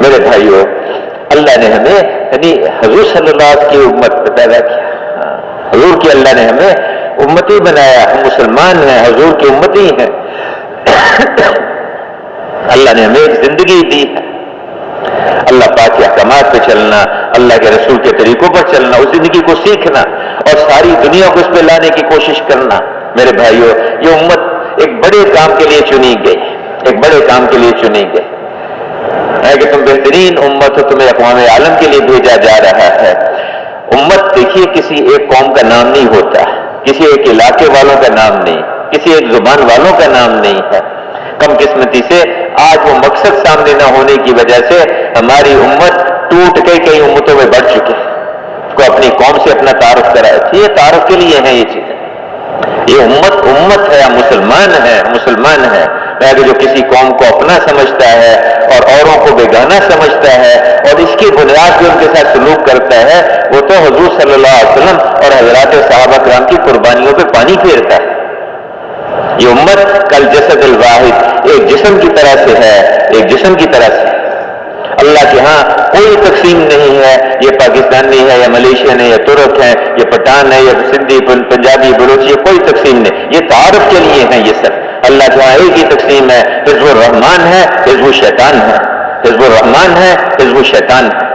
Speaker 1: میرے بھائیوں، اللہ نے ہمیں یعنی حضور صلی اللہ علیہ وسلم کی امت پہ پیدا کیا، حضور کی اللہ نے ہمیں امتی بنایا، ہم مسلمان ہیں، حضور کی امتی ہیں۔ اللہ نے ہمیں ایک زندگی دی ہے، اللہ پاک کے احکامات پہ چلنا، اللہ کے رسول کے طریقوں پر چلنا، اس زندگی کو سیکھنا اور ساری دنیا کو اس پہ لانے کی کوشش کرنا۔ میرے بھائیوں، یہ امت ایک بڑے کام کے لیے چنی گئی، ایک بڑے کام کے لیے چنی گئی ہے کہ تم بہترین امت ہو، تمہیں اقوام عالم کے لیے بھیجا جا رہا ہے۔ امت دیکھیے کسی ایک قوم کا نام نہیں ہوتا، کسی ایک علاقے والوں کا نام نہیں، کسی ایک زبان والوں کا نام نہیں ہے۔ کم قسمتی سے آج وہ مقصد سامنے نہ ہونے کی وجہ سے ہماری امت ٹوٹ کے کئی امتوں میں بڑھ چکی ہے، کو اپنی قوم سے اپنا تعارف کرایا، یہ تعارف کے لیے ہیں یہ چیزیں، یہ امت ہے، مسلمان ہے، کہ جو کسی قوم کو اپنا سمجھتا ہے اور اوروں کو بیگانہ سمجھتا ہے اور اس کی بنیاد پہ ان کے ساتھ سلوک کرتا ہے، وہ تو حضور صلی اللہ علیہ وسلم اور حضرات صحابہ کرام کی قربانیوں پہ پانی پھیرتا ہے۔ یہ امت کل جسد الواحد، ایک جسم کی طرح سے ہے، ایک جسم کی طرح سے۔ اللہ کے ہاں کوئی تقسیم نہیں ہے، یہ پاکستانی ہے یا ملیشین ہے یا ترک ہے، یہ پٹھان ہے یا سندھی پنجابی بلوچی، کوئی تقسیم نہیں، یہ تعارف کے لیے ہیں یہ سب۔ اللہ کے ہاں ایک ہی تقسیم ہے، حزب الرحمان ہے، حزب الشیطان ہے، حزب الرحمان ہے، حزب الشیطان ہے۔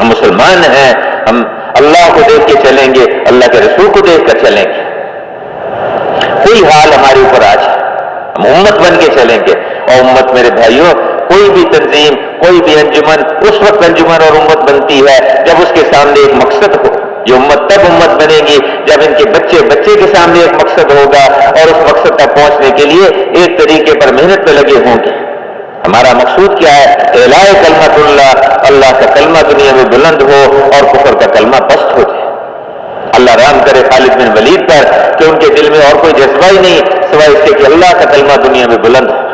Speaker 1: ہم مسلمان ہیں، ہم اللہ کو دیکھ کے چلیں گے، اللہ کے رسول کو دیکھ کر چلیں گے۔ کوئی حال ہمارے اوپر آج ہم امت بن کے چلیں گے، اور امت میرے بھائیوں کوئی بھی تنظیم، کوئی بھی انجمن اس وقت انجمن اور امت بنتی ہے جب اس کے سامنے ایک مقصد ہو۔ یہ امت تب امت بنے گی جب ان کے بچے کے سامنے ایک مقصد ہوگا اور اس مقصد تک پہنچنے کے لیے ایک طریقے پر محنت پہ لگے ہوں گے۔ ہمارا مقصود کیا ہے؟ اعلاء کلمت اللہ، اللہ کا کلمہ دنیا میں بلند ہو اور کفر کا کلمہ پست ہو جائے۔ اللہ رحم کرے خالد بن ولید پر کہ ان کے دل میں اور کوئی جذبہ ہی نہیں سوائے اس کے کہ اللہ کا کلمہ دنیا میں بلند ہو۔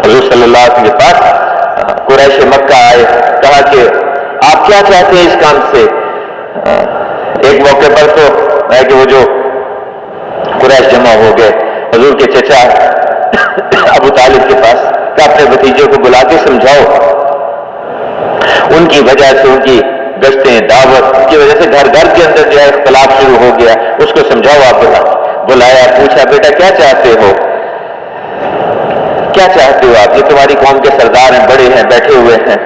Speaker 1: حضور صلی اللہ علیہ وسلم کے پاس قریش مکہ آئے، کہا کہ آپ کیا چاہتے ہیں اس کام سے؟ ایک موقع پر تو ہے کہ وہ جو قریش جمع ہو گئے، حضور کے چچا ابو طالب کے پاس کہ اپنے بھتیجے کو بلا کے سمجھاؤ، ان کی وجہ سے ان کی گشتیں دعوت کی وجہ سے گھر گھر کے اندر جو ہے اختلاف شروع ہو گیا، اس کو سمجھاؤ۔ آپ بلایا، پوچھا بیٹا کیا چاہتے ہو، کیا چاہتے ہو آپ؟ یہ تمہاری قوم کے سردار ہیں، بڑے ہیں، بیٹھے ہوئے ہیں،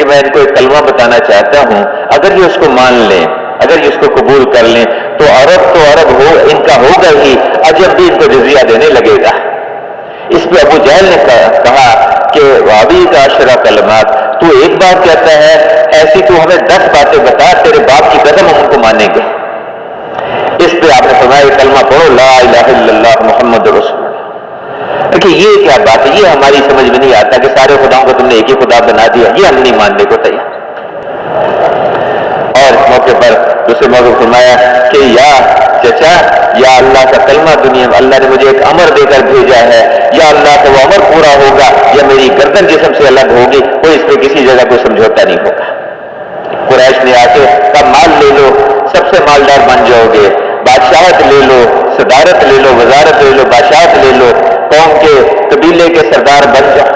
Speaker 1: میں ان کو ایک کلمہ بتانا چاہتا ہوں، اگر یہ اس کو مان لیں، اگر یہ اس کو قبول کر لیں تو عرب ہو ان کا ہوگا ہی، عجب بھی ان کو جزیہ دینے لگے گا۔ اس پہ ابو جہل نے کہا کہ وابی کا عشرہ کلمات، تو ایک بات کہتا ہے، ایسی تو ہمیں 10 باتیں بتا، تیرے باپ کی قدم ہم ان کو مانیں گے۔ اس پہ آپ نے فرمایا کلمہ پڑھو لا الہ الا اللہ محمد رسول اللہ۔ دیکھیے یہ کیا بات ہے، یہ ہماری سمجھ میں نہیں آتا کہ سارے خداؤں کو تم نے ایک ہی خدا بنا دیا، یہ ہم نہیں ماننے کو تیار۔ اور اس موقع پر دوسرے موقع فرمایا کہ یا چچا، یا اللہ کا کلمہ دنیا میں اللہ نے مجھے ایک امر دے کر بھیجا ہے، یا اللہ کا وہ امر پورا ہوگا یا میری گردن جسم سے الگ ہوگی، کوئی اس پہ کسی جگہ کوئی سمجھوتا نہیں ہوگا۔ قریش نے آ کے کہا مال لے لو، سب سے مالدار بن جاؤ گے، بادشاہت لے لو، صدارت لے لو، وزارت لے لو، بادشاہت لے لو، قوم کے قبیلے کے سردار بن جاؤ،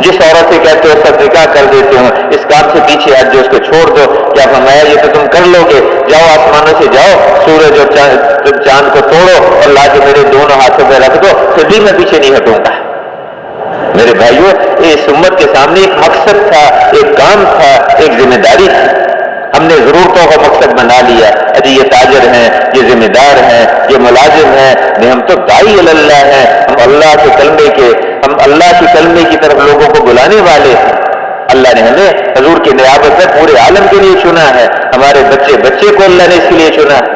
Speaker 1: جس عورت سے کہتے ہو سب نکاح کر دیتے ہو، اس کام سے پیچھے ہٹ جو اس کو چھوڑ دو۔ کیا فرمایا یہ تو تم کر لو گے، جاؤ آسمانوں سے جاؤ، سورج اور چاند کو توڑو اور لا کے میرے دونوں ہاتھوں پہ رکھ دو، پھر بھی میں پیچھے نہیں ہٹوں گا۔ میرے بھائیوں، اس امت کے سامنے ایک مقصد تھا، ایک کام تھا، ایک ذمہ داری تھی۔ ہم نے ضرورتوں کا مقصد بنا لیا، ابھی یہ تاجر ہیں، یہ ذمہ دار ہیں، یہ ملازم ہیں، نہیں ہم تو داعی اللہ ہیں، ہم اللہ کے کلمے کی طرف لوگوں کو بلانے والے ہیں۔ اللہ نے ہمیں حضور کی نیابت میں پورے عالم کے لیے چنا ہے۔ ہمارے بچے کو اللہ نے اس کے لیے چنا ہے،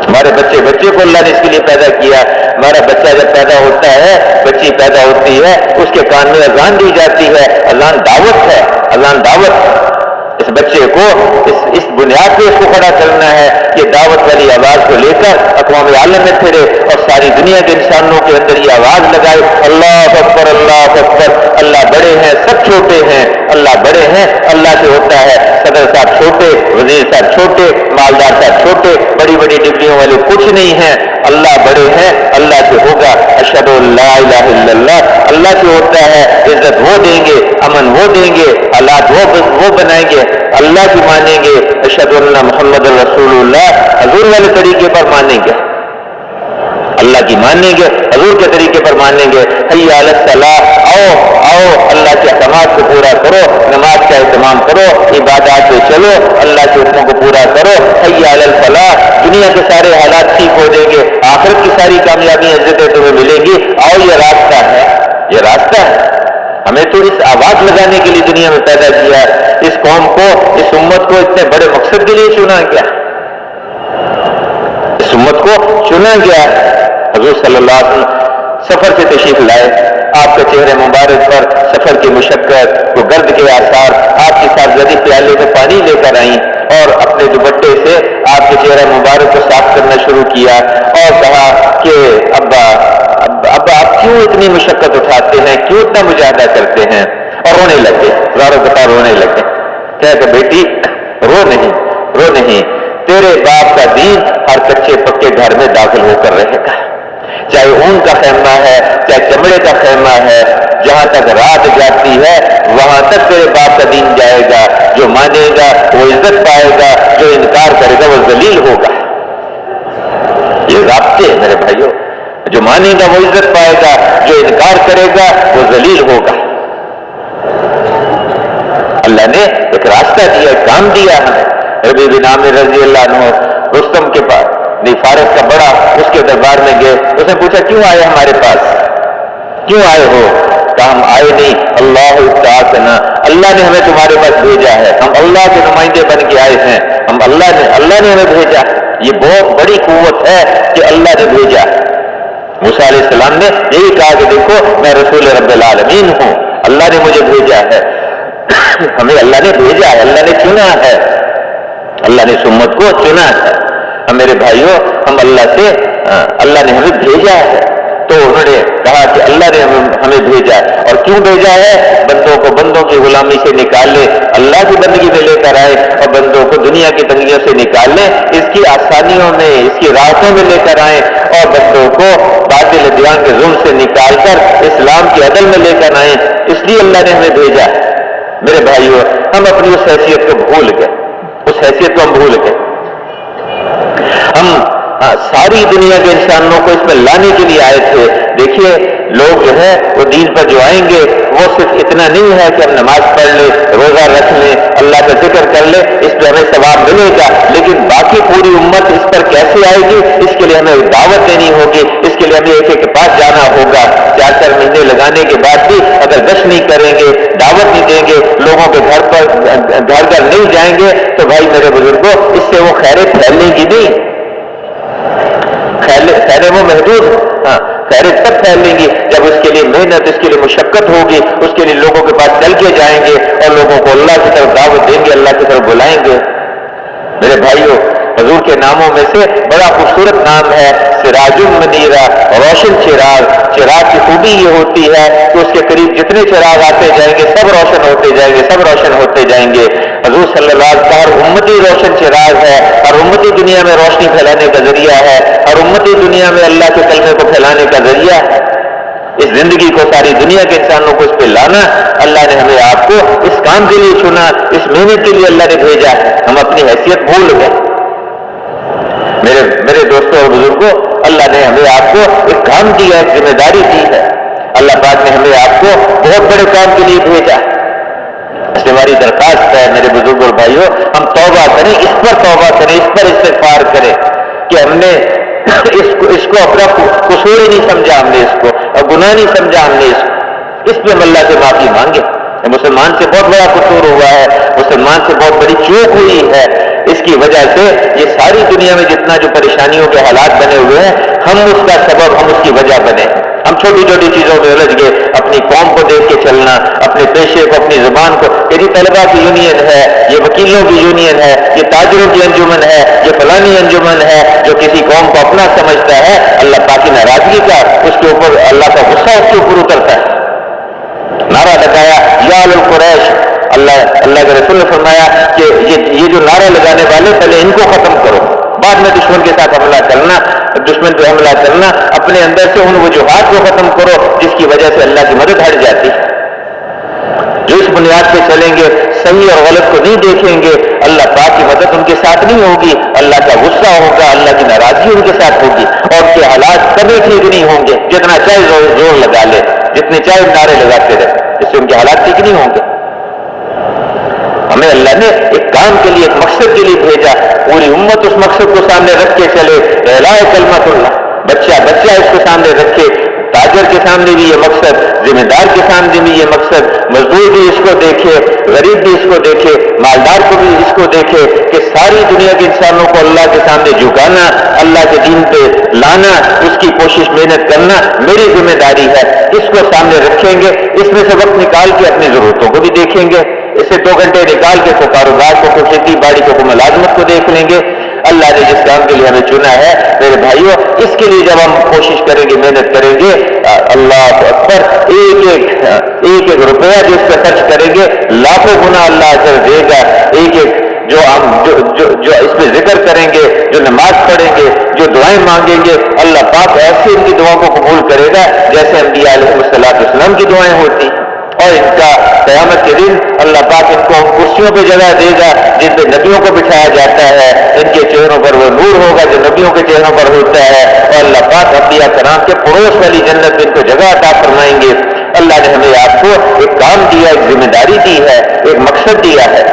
Speaker 1: ہمارے بچے کو اللہ نے اس کے لیے پیدا کیا۔ ہمارا بچہ جب پیدا ہوتا ہے، بچی پیدا ہوتی ہے، اس کے کان میں اذان دی جاتی ہے، اذان دعوت ہے، اذان دعوت ہے۔ اس بچے کو اس بنیاد پہ اس کو کھڑا کرنا ہے کہ دعوت والی آواز کو لے کر اقوام عالم میں پھرے اور ساری دنیا کے انسانوں کے اندر یہ آواز لگائے، اللہ اکبر، اللہ اکبر، اللہ بڑے ہیں، سب چھوٹے ہیں، اللہ بڑے ہیں، اللہ سے ہوتا ہے۔ صدر صاحب چھوٹے، وزیر صاحب چھوٹے، مالدار صاحب چھوٹے، بڑی بڑی ڈگریوں والے کچھ نہیں ہیں، اللہ بڑے ہیں، اللہ سے ہوگا۔ اشہد ان لا الہ الا اللہ، اللہ سے ہوتا ہے۔ عزت وہ دیں گے، امن وہ دیں گے، حالات وہ بنائیں گے، اللہ کی مانیں گے۔ اشہد ان محمد رسول اللہ، حضور والے طریقے پر مانیں گے، اللہ کی مانیں گے، حضور کے طریقے پر مانیں گے۔ حی علی الصلاۃ، آؤ اللہ کے احکامات کو پورا کرو، نماز کا اہتمام کرو، عبادات پہ چلو، اللہ کے حکموں کو پورا کرو۔ حی علی الفلاح، دنیا کے سارے حالات ٹھیک ہو جائیں گے، آخرت کی ساری کامیابی عزتیں تمہیں ملیں گی۔ آؤ یہ راستہ ہے، یہ راستہ ہے۔ ہمیں تو اس آواز لگانے کے لیے دنیا میں پیدا کیا ہے، اس قوم کو، اس امت کو اتنے بڑے مقصد کے لیے چنا گیا، اس امت کو چنا گیا۔ حضور صلی اللہ علیہ وسلم سفر سے تشریف لائے، آپ کے چہرے مبارک پر سفر کی مشقت، وہ گرد کے آثار، آپ کی صاحبزادی پیالے میں پانی لے کر آئیں اور اپنے دوپٹے سے آپ کے چہرے مبارک کو صاف کرنا شروع کیا اور کہا کہ ابا آپ کیوں اتنی مشقت اٹھاتے ہیں، کیوں اتنا مجاہدہ کرتے ہیں؟ اور رونے لگے، زاروں کے پاس رونے لگے، کہا کہ بیٹی رو نہیں، تیرے باپ کا دین ہر کچے پکے گھر میں داخل ہو کر رہے گا، چاہے اون کا خیمہ ہے، چاہے چمڑے کا خیمہ ہے، جہاں تک رات جاتی ہے وہاں تک تیرے باپ کا دین جائے گا۔ جو مانے گا وہ عزت پائے گا، جو انکار کرے گا وہ ذلیل ہوگا۔ یہ ضابطے میرے بھائیوں، جو مانے گا وہ عزت پائے گا، جو انکار کرے گا وہ ذلیل ہوگا۔ اللہ نے ایک راستہ دیا، ایک کام دیا ہمیں۔ ربیع بن عامر رضی اللہ عنہ رستم کے پاس فارس کا بڑا اس کے دربار میں گئے، اس نے پوچھا کیوں آئے ہمارے پاس، کیوں آئے ہو؟ کہا ہم آئے نہیں، اللہ ابتعاثنا، اللہ نے ہمیں تمہارے پاس بھیجا ہے، ہم اللہ کے نمائندے بن کے آئے ہیں، اللہ نے ہمیں بھیجا۔ یہ بہت بڑی قوت ہے کہ اللہ نے بھیجا۔ موسیٰ علیہ السلام نے یہی کہا کہ دیکھو میں رسول رب العالمین ہوں، اللہ نے مجھے بھیجا ہے، ہمیں اللہ نے بھیجا ہے، اللہ نے چنا ہے، اللہ نے اس امت کو چنا ہے۔ میرے بھائیوں، اللہ نے ہمیں بھیجا ہے، تو انہوں نے کہا کہ اللہ نے ہمیں بھیجا ہے، اور کیوں بھیجا ہے؟ بندوں کو بندوں کی غلامی سے نکال لے، اللہ کی بندگی میں لے کر آئے، اور بندوں کو دنیا کی تنگیوں سے نکال لے، اس کی آسانیوں میں، اس کی راحتوں میں لے کر آئے، اور بندوں کو باطل ادیان کے ظلم سے نکال کر اسلام کی عدل میں لے کر آئے، اس لیے اللہ نے ہمیں بھیجا ہے۔ میرے بھائیوں، ہم اپنی اس حیثیت کو بھول گئے، اس حیثیت کو ہم بھول گئے۔ ہم ساری دنیا کے انسانوں کو اس میں لانے کے لیے آئے تھے۔ دیکھیے لوگ جو ہے وہ دین پر جو آئیں گے وہ صرف اتنا نہیں ہے کہ ہم نماز پڑھ لیں، روزہ رکھ لیں، اللہ کا ذکر کر لیں، اس پہ ہمیں ثواب ملے گا، لیکن باقی پوری امت اس پر کیسے آئے گی؟ اس کے لیے ہمیں دعوت دینی ہوگی، اس کے لیے ہمیں ایک کے پاس جانا ہوگا۔ 4 مہینے لگانے کے بعد بھی اگر گشت نہیں کریں گے، دعوت نہیں دیں گے، لوگوں کے گھر نہیں جائیں گے، تو بھائی میرے بزرگوں اس سے وہ خیریں پھیلنے کی نہیں، خیریں وہ محدود، خیریں تب پھیلیں گی جب اس کے لیے محنت، اس کے لیے مشقت ہوگی، اس کے لیے لوگوں کے پاس چل کے جائیں گے اور لوگوں کو اللہ کی طرف دعوت دیں گے، اللہ کی طرف بلائیں گے۔ میرے بھائیوں، حضور کے ناموں میں سے بڑا خوبصورت نام ہے سراج المنیرہ، روشن چراغ۔ چراغ کی خوبی یہ ہوتی ہے کہ اس کے قریب جتنے چراغ آتے جائیں گے سب روشن ہوتے جائیں گے، سب روشن ہوتے جائیں گے۔ حضور صلی اللہ علیہ وسلم ہر امتی روشن چراغ ہے، ہر امتی دنیا میں روشنی پھیلانے کا ذریعہ ہے، ہر امتی دنیا میں اللہ کے کلمے کو پھیلانے کا ذریعہ ہے۔ اس زندگی کو ساری دنیا کے انسانوں کو اس پہ لانا، اللہ نے ہمیں آپ کو اس کام کے لیے چنا، اس محنت کے لیے اللہ نے بھیجا۔ ہم اپنی حیثیت بھول گئے۔ میرے دوستوں اور بزرگوں، اللہ نے ہمیں آپ کو ایک کام دیا، ایک ذمہ داری دی ہے۔ اللہ پاک نے ہمیں آپ کو بہت بڑے کام کے لیے بھیجا. اس لیے ہماری درخواست ہے میرے بزرگ اور بھائیوں، ہم توبہ کریں، اس پر توبہ کریں، اس پر استغفار کریں کہ ہم نے اس کو اپنا قصور ہی نہیں سمجھا، ہم نے اس کو اور گناہ نہیں سمجھا، ہم نے اس پہ ہم اللہ سے معافی مانگے. مسلمان سے بہت بڑا قصور ہوا ہے، مسلمان سے بہت بڑی چوک ہوئی ہے. اس کی وجہ سے یہ ساری دنیا میں جتنا جو پریشانیوں کے حالات بنے ہوئے ہیں، ہم اس کا سبب، ہم اس کی وجہ بنے. ہم چھوٹی چھوٹی چیزوں میں الجھ گئے، اپنی قوم کو دیکھ کے چلنا، اپنے پیشے کو، اپنی زبان کو، یہ طلبہ کی یونین ہے، یہ وکیلوں کی یونین ہے، یہ تاجروں کی انجمن ہے، یہ فلانی انجمن ہے. جو کسی قوم کو اپنا سمجھتا ہے، اللہ پاک کی ناراضگی کا اس کے اوپر، اللہ کا غصہ اس کے اوپر اترتا ہے. نعرہ لگایا یا القریش، اللہ کے رسول نے فرمایا کہ یہ جو نعرہ لگانے والے، پہلے ان کو ختم کرو، بعد میں دشمن کے ساتھ حملہ کرنا، دشمن پہ حملہ کرنا. اپنے اندر سے ان وجوہات کو ختم کرو جس کی وجہ سے اللہ کی مدد ہٹ جاتی ہے. جو اس بنیاد پہ چلیں گے، صحیح اور غلط کو نہیں دیکھیں گے، اللہ پاک کی مدد ان کے ساتھ نہیں ہوگی، اللہ کا غصہ ہوگا، اللہ کی ناراضگی ان کے ساتھ ہوگی، اور ان کے حالات کبھی ٹھیک نہیں ہوں گے. جتنا چاہے زور لگا لے، جتنے چاہے نعرے لگاتے رہے، اس سے ان کے حالات ٹھیک نہیں ہوں گے. ہمیں اللہ نے ایک کام کے لیے، ایک مقصد کے لیے بھیجا، پوری امت اس مقصد کو سامنے رکھ کے چلے. اعلاء کلمت اللہ، بچہ اس کو سامنے رکھے. تاجر کے سامنے بھی یہ مقصد، ذمہ دار کے سامنے بھی یہ مقصد، مزدور بھی اس کو دیکھے، غریب بھی اس کو دیکھے، مالدار کو بھی اس کو دیکھے کہ ساری دنیا کے انسانوں کو اللہ کے سامنے جھکانا، اللہ کے دین پہ لانا، اس کی کوشش، محنت کرنا میری ذمہ داری ہے. اس کو سامنے رکھیں گے، اس میں سے وقت نکال کے اپنی ضرورتوں کو بھی دیکھیں گے، اس سے 2 گھنٹے نکال کے کوئی کاروبار کو، کوئی کھیتی باڑی کو، کوئی ملازمت کو دیکھ لیں گے. اللہ نے جس کام کے لیے ہمیں چنا ہے میرے بھائیوں، اس کے لیے جب ہم کوشش کریں گے، محنت کریں گے، اللہ اکبر، ایک روپیہ جو اس پہ خرچ کریں گے، لاکھوں گنا اللہ اجر دے گا. ایک جو اس پہ ذکر کریں گے، جو نماز پڑھیں گے، جو دعائیں مانگیں گے، اللہ پاک ایسے ان کی دعاؤں کو قبول کرے گا جیسے انبیاء علیہ السلام کی دعائیں ہوتی. اور ان کا قیامت کے دن اللہ پاک ان کو کرسیوں پہ جگہ دے گا جن پہ نبیوں کو بٹھایا جاتا ہے. ان کے چہروں پر وہ نور ہوگا جو نبیوں کے چہروں پر ہوتا ہے، اور اللہ پاک انبیاء کرام کے پڑوس والی جنت میں ان کو جگہ عطا فرمائیں گے. اللہ نے ہمیں آپ کو ایک کام دیا، ایک ذمہ داری دی ہے، ایک مقصد دیا ہے.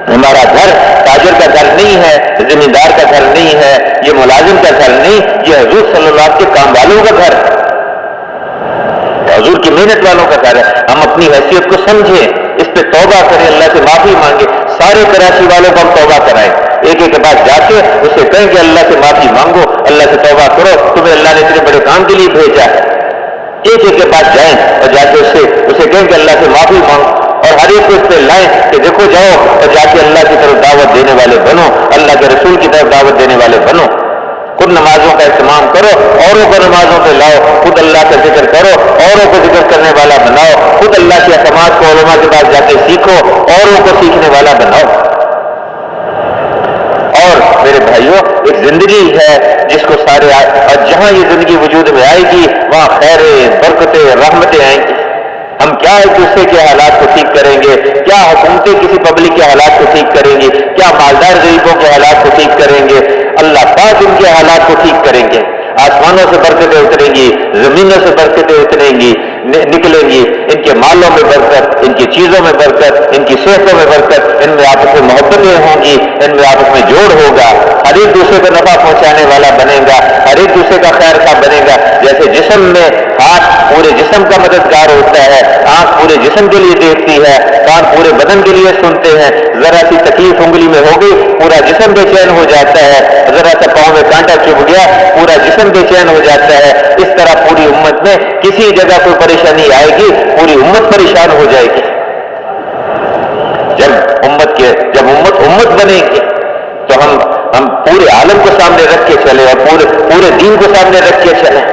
Speaker 1: ہمارا گھر تاجر کا گھر نہیں ہے، ذمہ دار کا گھر نہیں ہے، یہ ملازم کا گھر نہیں، یہ حضور صلی اللہ علیہ وسلم کے کام والوں کا گھر، حضور کی محنت والوں کا گھر ہے. ہم اپنی حیثیت کو سمجھیں، اس پہ توبہ کریں، اللہ سے معافی مانگیں. سارے کراچی والوں کو ہم توبہ کرائیں، ایک کے پاس جا کے اسے کہیں کہ اللہ سے معافی مانگو، اللہ سے توبہ کرو، تمہیں اللہ نے اتنے بڑے کام کے لیے بھیجا ہے. ایک کے پاس جائیں اور جا کے اسے کہیں کہ اللہ سے معافی مانگو، اور ہر ایک کو اس پہ لائیں کہ دیکھو جاؤ اور جا کے اللہ کی طرف دعوت دینے والے بنو، اللہ کے رسول کی طرف دعوت دینے والے بنو. خود نمازوں کا اہتمام کرو، اوروں کو نمازوں پہ لاؤ، خود اللہ کا ذکر کرو، اوروں کو ذکر کرنے والا بناؤ، خود اللہ کے احکامات کو علماء کے پاس جا کے سیکھو، اوروں کو سیکھنے والا بناؤ. اور میرے بھائیوں، ایک زندگی ہے جس کو سارے اور جہاں یہ زندگی وجود میں آئے گی وہاں خیریں، برکتیں، رحمتیں آئیں گی. ہم کیا ایک دوسرے کے حالات کو ٹھیک کریں گے، کیا حکومتیں کسی پبلک کے حالات کو ٹھیک کریں گی، کیا مالدار غریبوں کے حالات کو ٹھیک کریں گے، اللہ پاک ان کے حالات کو ٹھیک کریں گے. آسمانوں سے برکتیں اتریں گی، زمینوں سے برکتیں اتریں گی، نکلیں گی. ان کے مالوں میں برکت، ان کی چیزوں میں برکت، ان کی صحتوں میں برکت، ان میں آپس میں محبتیں ہوں گی، ان میں آپس میں جوڑ ہوگا. ہر ایک دوسرے کو نفع پہنچانے والا بنے گا، ہر ایک دوسرے کا خیر خواہ بنے گا. جیسے جسم میں ہاتھ پورے جسم کا مددگار ہوتا ہے، آنکھ پورے جسم کے لیے دیکھتی ہے، کان پورے بدن کے لیے سنتے ہیں. ذرا سی تکلیف انگلی میں ہو گئی پورا جسم بے چین ہو جاتا ہے، ذرا سا پاؤں میں کانٹا چبھ گیا پورا جسم بے چین ہو جاتا ہے. اس طرح پوری امت میں کسی جگہ کوئی پریشانی آئے گی پوری امت پریشان ہو جائے گی. جب امت بنے گی تو ہم پورے عالم کو سامنے رکھ کے چلے اور پورے دین کو سامنے رکھ کے چلیں.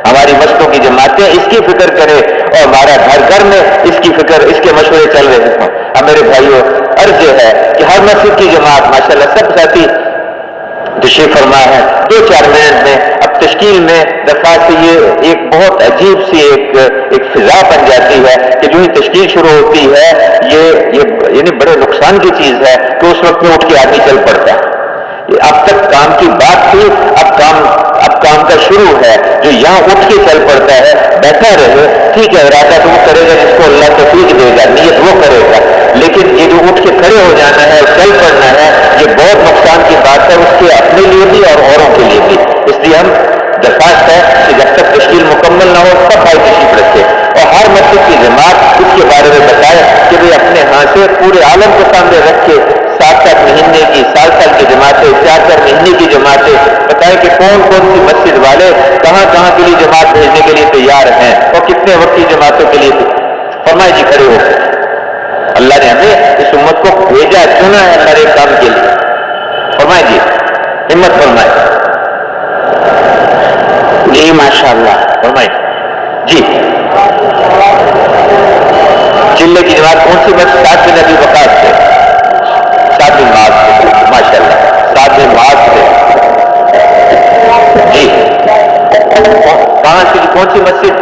Speaker 1: ہماری مسجدوں کی جماعتیں اس کی فکر کریں اور ہمارا گھر میں اس کی فکر، اس کے مشورے چل رہے ہیں. اب میرے بھائیوں، عرض یہ ہے کہ ہر مسجد کی جماعت ماشاءاللہ سب ساتھی تشریف فرما ہے. 2-4 منٹ میں اب تشکیل میں درخواست یہ ایک بہت عجیب سی ایک فضا بن جاتی ہے کہ جو ہی تشکیل شروع ہوتی ہے یہ یعنی بڑے نقصان کی چیز ہے کہ اس وقت میں اٹھ کے آدمی چل پڑتا ہے. اب تک کام کی بات تھی، اب کام کا شروع ہے، جو یہاں اٹھ کے چل پڑتا ہے، بیٹھا رہے، ٹھیک ہے ارادہ تو وہ کرے گا جس کو اللہ توفیق دے گا، نیت وہ کرے گا، لیکن یہ جو اٹھ کے کھڑے ہو جانا ہے اور چل پڑنا ہے، یہ بہت نقصان کی بات ہے، اس کے اپنے لیے بھی اور اوروں کے لیے بھی۔ اس لیے ہم درخواست ہے کہ جب تک تشکیل مکمل نہ ہو سب بھائی تشریف رکھے اور ہر مسجد کی جماعت اس کے بارے میں بتائے کہ بھئی اپنے ہاں سے پورے عالم کو سامنے رکھ کے 7-7 مہینے کی، سال کی جماعتیں، 4 مہینے کی جماعتیں بتائیں کہ کون کون سی مسجد والے کہاں کہاں کے لیے جماعت بھیجنے کے لیے تیار ہیں اور کتنے وقت کی جماعتوں کے لیے۔ فرمائے جی کھڑے ہو، اللہ نے ہمیں اس امت کو بھیجا، چنا ہے ہر ایک کام کے لیے۔ فرمائے جی، ہمت فرمائے جی، ماشاء اللہ، فرمائے جی۔ چلے کی جماعت کون سی بس؟ 7 بن ابی وقاص سے، 7 بن معاذ سے، ماشاء اللہ، 7 بن معاذ سے جی۔ کہاں سے؟ کون سی مسجد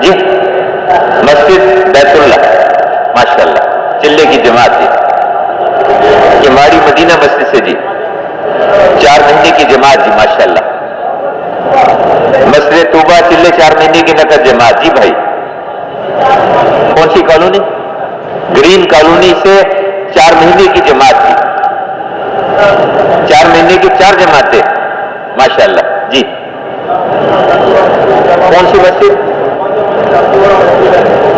Speaker 1: جی؟ مسجد بیت اللہ، ماشاء اللہ، چلے کی جماعت جی۔ یہ ہماری مدینہ مسجد سے جی، 4 مہینے کی جماعت جی، ماشاء اللہ۔ مسجد طوبہ چلے 4 مہینے کی نقد جماعت جی بھائی۔ کون سی کالونی؟ گرین کالونی سے 4 مہینے کی جماعت جی، 4 مہینے کی 4 جماعتیں، ماشاء اللہ جی۔ کون سی مسجد؟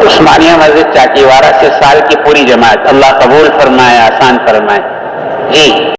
Speaker 1: عثمانیہ مسجد چاکیوارہ سے سال کی پوری جماعت۔ اللہ قبول فرمائے، آسان فرمائے جی۔